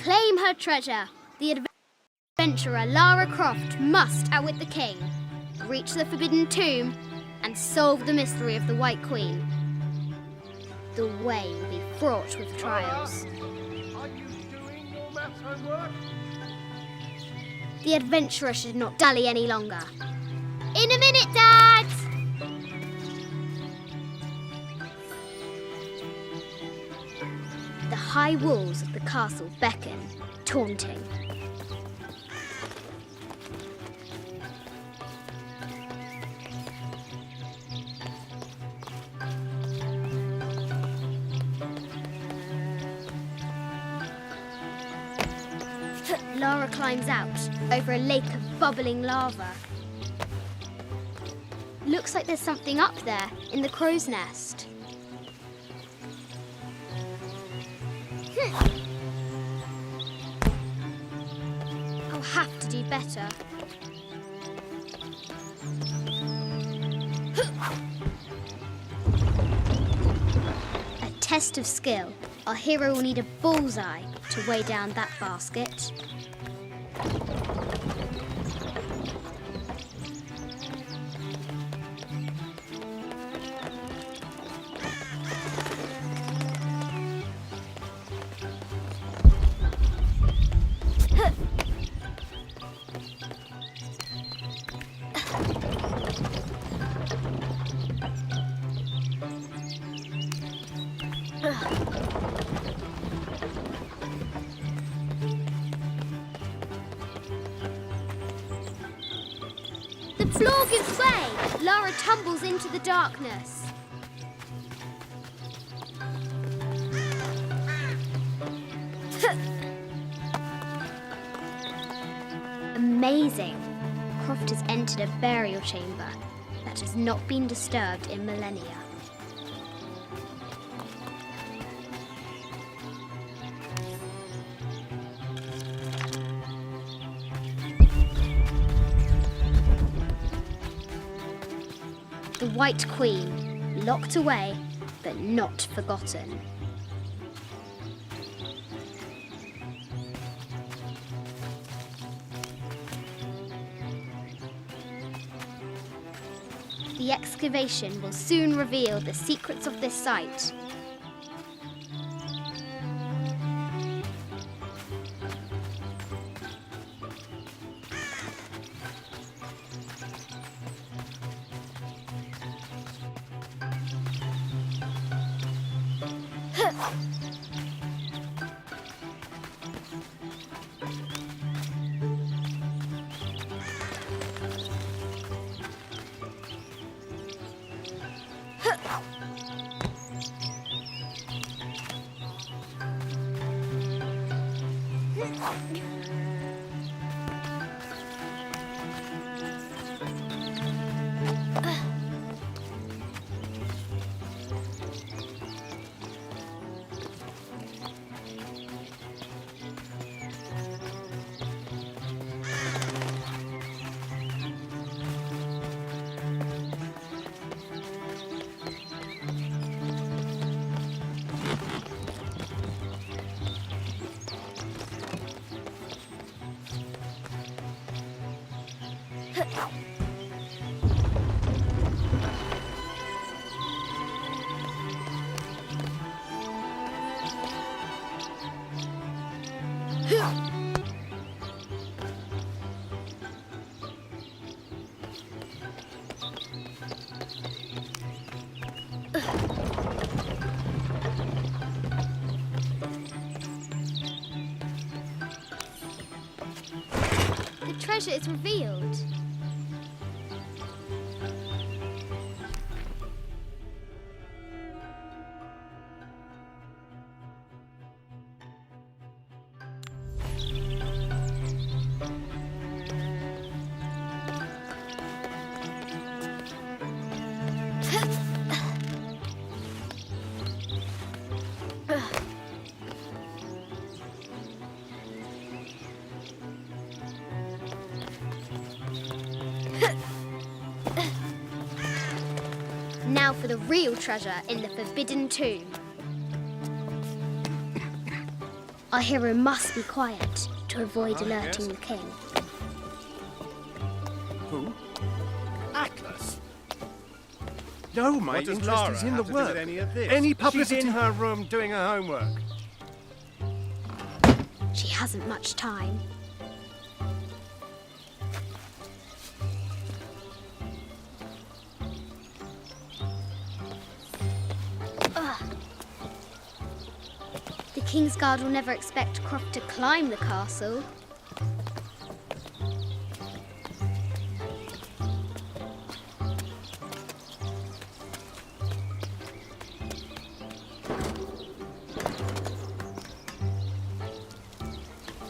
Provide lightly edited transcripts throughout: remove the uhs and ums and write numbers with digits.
claim her treasure. The adventurer Lara Croft must outwit the king, reach the forbidden tomb, and solve the mystery of the White Queen. The way will be fraught with trials. Are you doing your maths homework? The adventurer should not dally any longer. In a minute, Dad! The high walls of the castle beckon, taunting. Lara climbs out over a lake of bubbling lava. Looks like there's something up there in the crow's nest. I'll have to do better. A test of skill. Our hero will need a bullseye to weigh down that basket. The floor gives way. Lara tumbles into the darkness. Amazing. Croft has entered a burial chamber that has not been disturbed in millennia. The White Queen, locked away, but not forgotten. The excavation will soon reveal the secrets of this site. The treasure is revealed. Now for the real treasure in the forbidden tomb. Our hero must be quiet to avoid alerting the king. Who? Atlas? No, my does interest Lara is in the have to do with work. any of this? Any She's publicity. in her room doing her homework. She hasn't much time. The King's Guard will never expect Croft to climb the castle.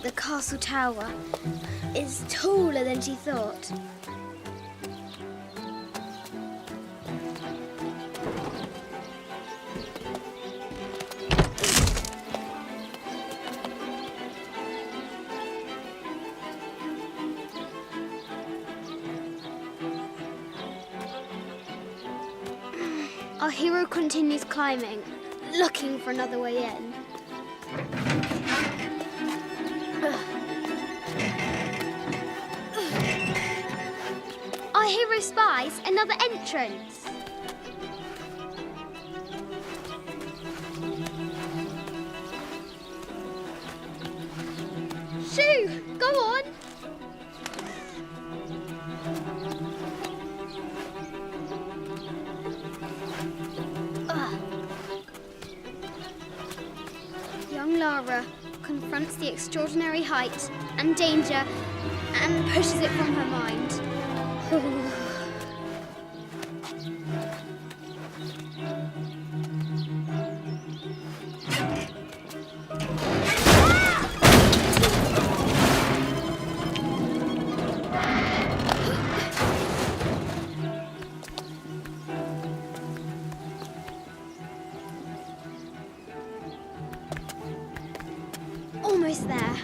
The castle tower is taller than she thought. Our hero continues climbing, looking for another way in. Our hero spies another entrance. Shoo! Go on! Young Lara confronts the extraordinary height and danger and pushes it from her mind. Almost there.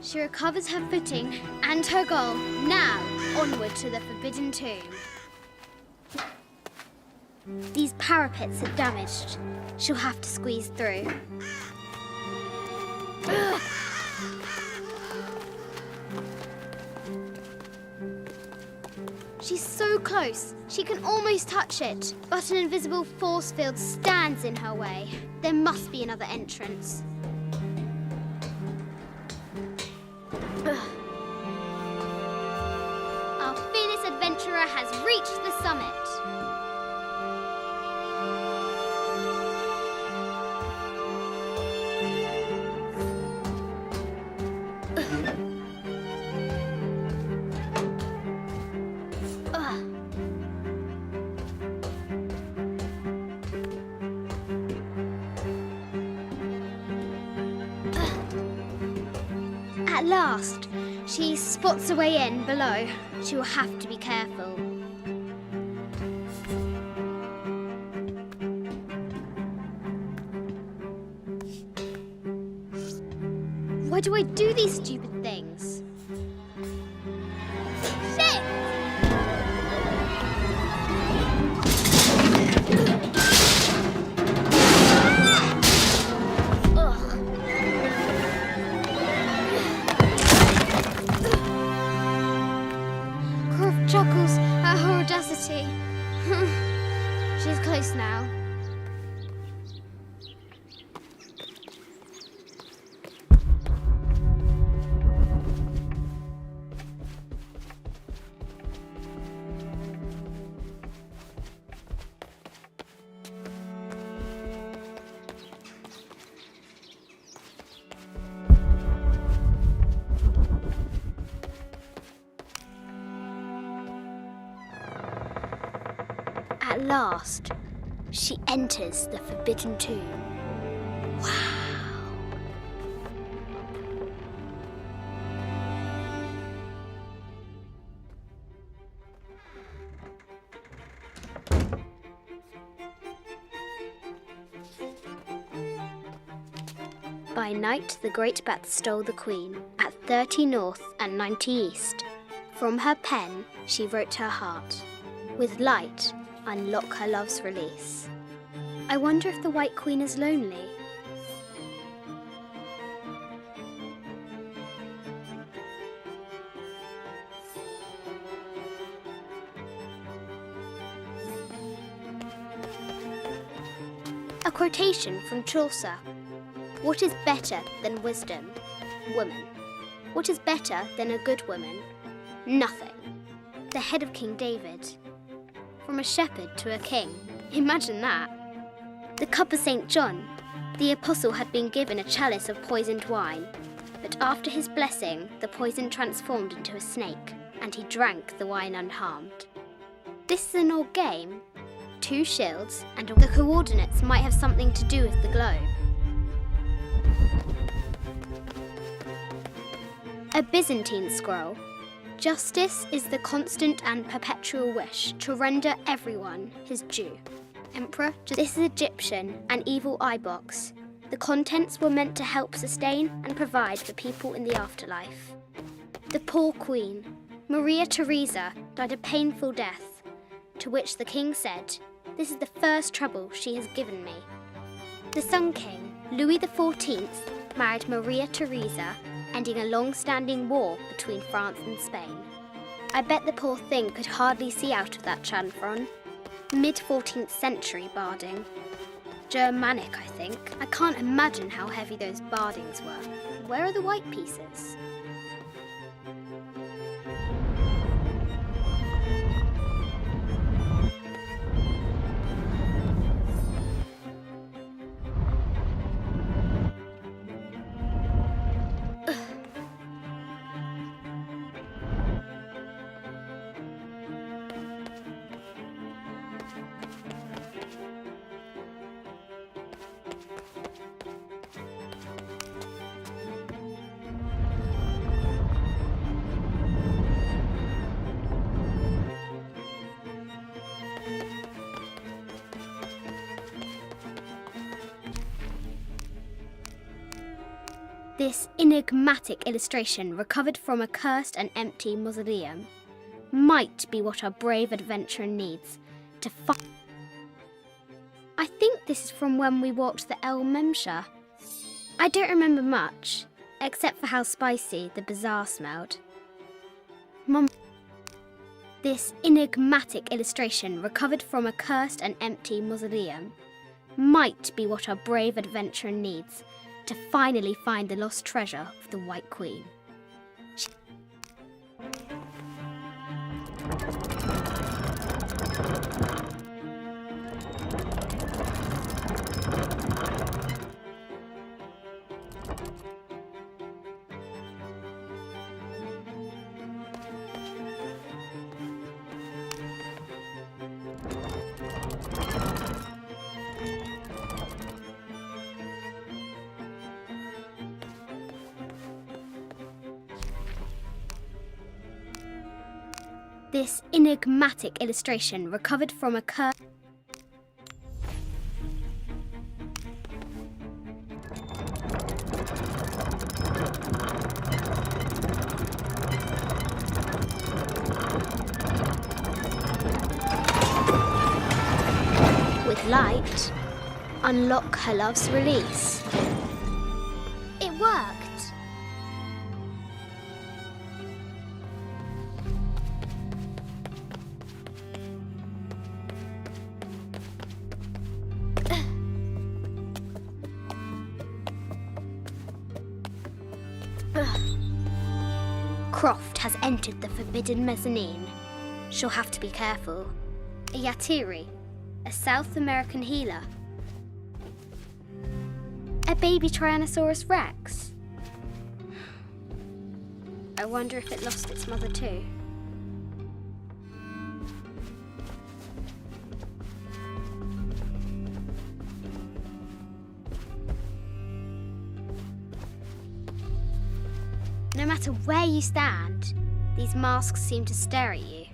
She recovers her footing and her goal. Now, onward to the Forbidden Tomb. These parapets are damaged. She'll have to squeeze through. She's so close, she can almost touch it. But an invisible force field stands in her way. There must be another entrance. Our fearless adventurer has reached the summit. At last, she spots a way in below. She will have to be careful. Why do I do these stupid things? Shit! Croft chuckles at her audacity. She's close now. At last, she enters the Forbidden Tomb. Wow! By night, the great bat stole the queen at 30 north and 90 east. From her pen, she wrote her heart. With light, unlock her love's release. I wonder if the White Queen is lonely. A quotation from Chaucer. What is better than wisdom? Woman. What is better than a good woman? Nothing. The head of King David. From a shepherd to a king. Imagine that. The cup of St. John. The apostle had been given a chalice of poisoned wine, but after his blessing, the poison transformed into a snake, and he drank the wine unharmed. This is an old game. 2 shields, and the coordinates might have something to do with the globe. A Byzantine scroll. Justice is the constant and perpetual wish to render everyone his due. Emperor, this is Egyptian, an evil eye box. The contents were meant to help sustain and provide for people in the afterlife. The poor queen, Maria Theresa, died a painful death, to which the king said, "This is the first trouble she has given me." The Sun King, Louis XIV, married Maria Theresa, ending a long-standing war between France and Spain. I bet the poor thing could hardly see out of that chanfron. Mid-14th century barding. Germanic, I think. I can't imagine how heavy those bardings were. Where are the white pieces? This enigmatic illustration, recovered from a cursed and empty mausoleum, might be what our brave adventurer needs to find. I think this is from when we walked the El Memsha. I don't remember much, except for how spicy the bazaar smelled. Mum. This enigmatic illustration, recovered from a cursed and empty mausoleum, might be what our brave adventurer needs to finally find the lost treasure of the White Queen. This enigmatic illustration, recovered from a with light, unlock her love's release. It worked. Croft has entered the forbidden mezzanine. She'll have to be careful. A Yatiri, a South American healer. A baby Tyrannosaurus Rex. I wonder if it lost its mother too. No matter where you stand, these masks seem to stare at you.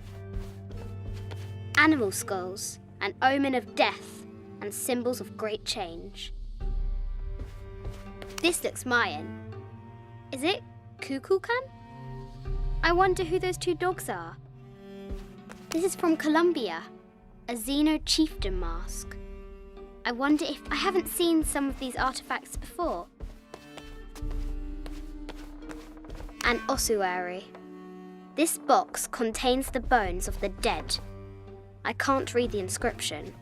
Animal skulls, an omen of death and symbols of great change. This looks Mayan. Is it Kukulkan? I wonder who those two dogs are. This is from Colombia, a Xeno chieftain mask. I wonder if I haven't seen some of these artifacts before. An ossuary. This box contains the bones of the dead. I can't read the inscription.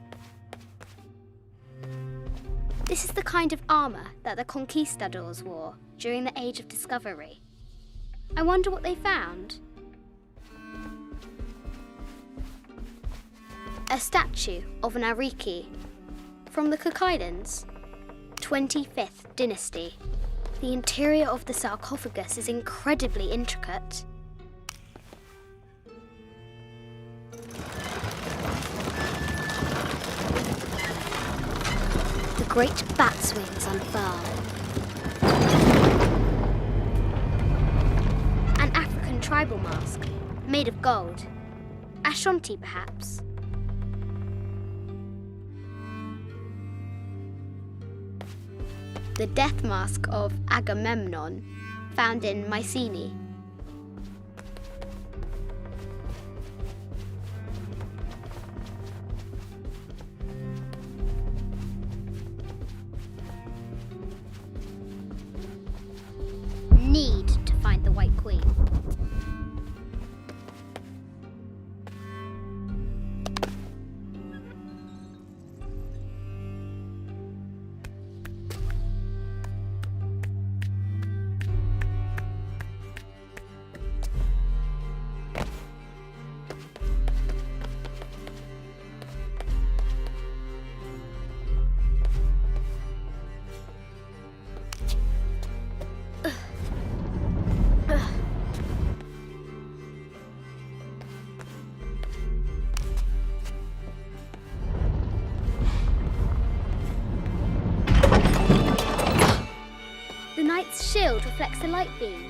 This is the kind of armour that the conquistadors wore during the Age of Discovery. I wonder what they found. A statue of an Ariki from the Cook Islands, 25th dynasty. The interior of the sarcophagus is incredibly intricate. The great bat's wings unfurl. An African tribal mask, made of gold. Ashanti, perhaps. The death mask of Agamemnon, found in Mycenae. Need to find the White Queen. The knight's shield reflects the light beam.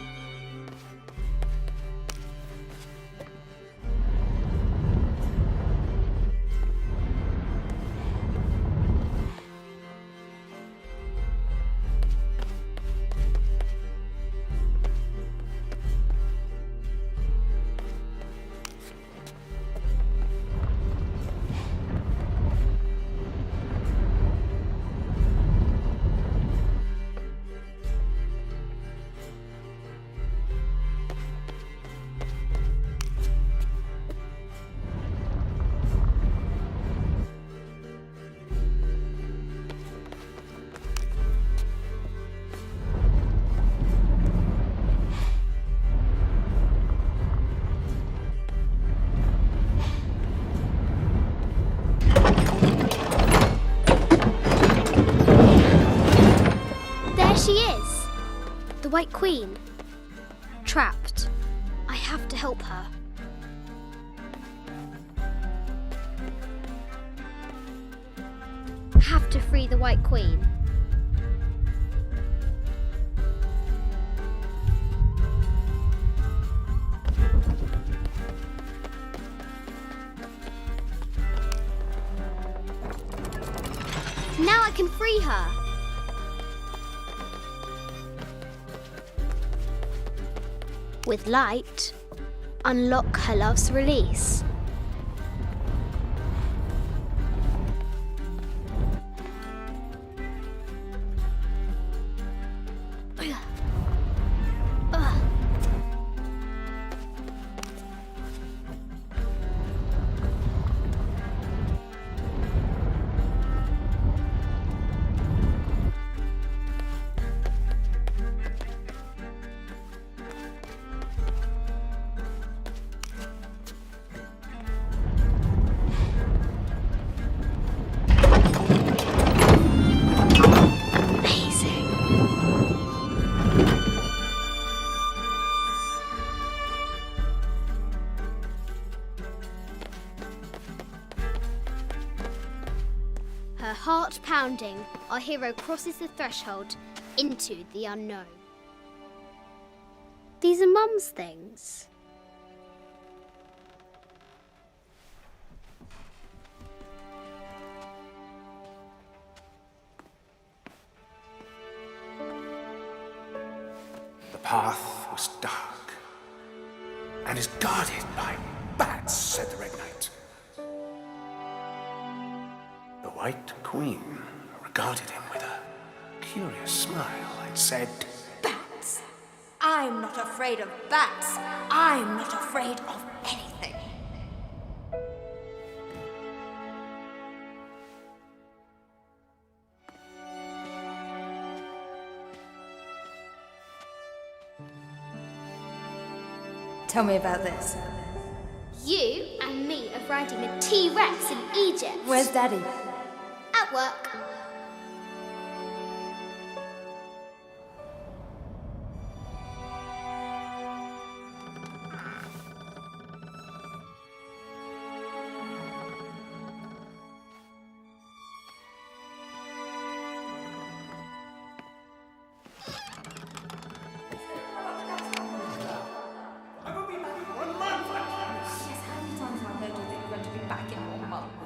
She is! The White Queen. Trapped. I have to help her. Have to free the White Queen. Now I can free her. With light, unlock her love's release. Her heart pounding, our hero crosses the threshold into the unknown. These are Mum's things. The path was dark. is guarded by bats, said the Red Knight. The White Queen regarded him with a curious smile and said, Bats? I'm not afraid of bats. I'm not afraid of anything. Tell me about this. You and me are riding a T-Rex in Egypt. Where's Daddy? At work.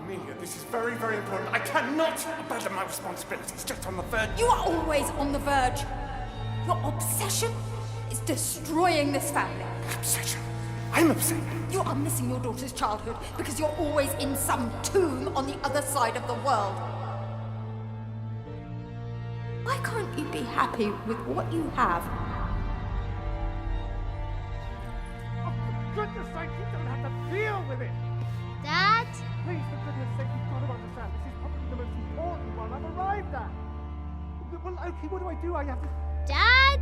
Amelia, this is very, very important. I cannot abandon my responsibilities just on the verge. You are always on the verge. Your obsession is destroying this family. Obsession? I'm upset. You are missing your daughter's childhood because you're always in some tomb on the other side of the world. Why can't you be happy with what you have? Oh, for goodness sake, you don't have to deal with it. Dad? Please, for goodness sake, you've got to understand. This is probably the most important one I've arrived at. Well, okay, what do? I have to... Dad?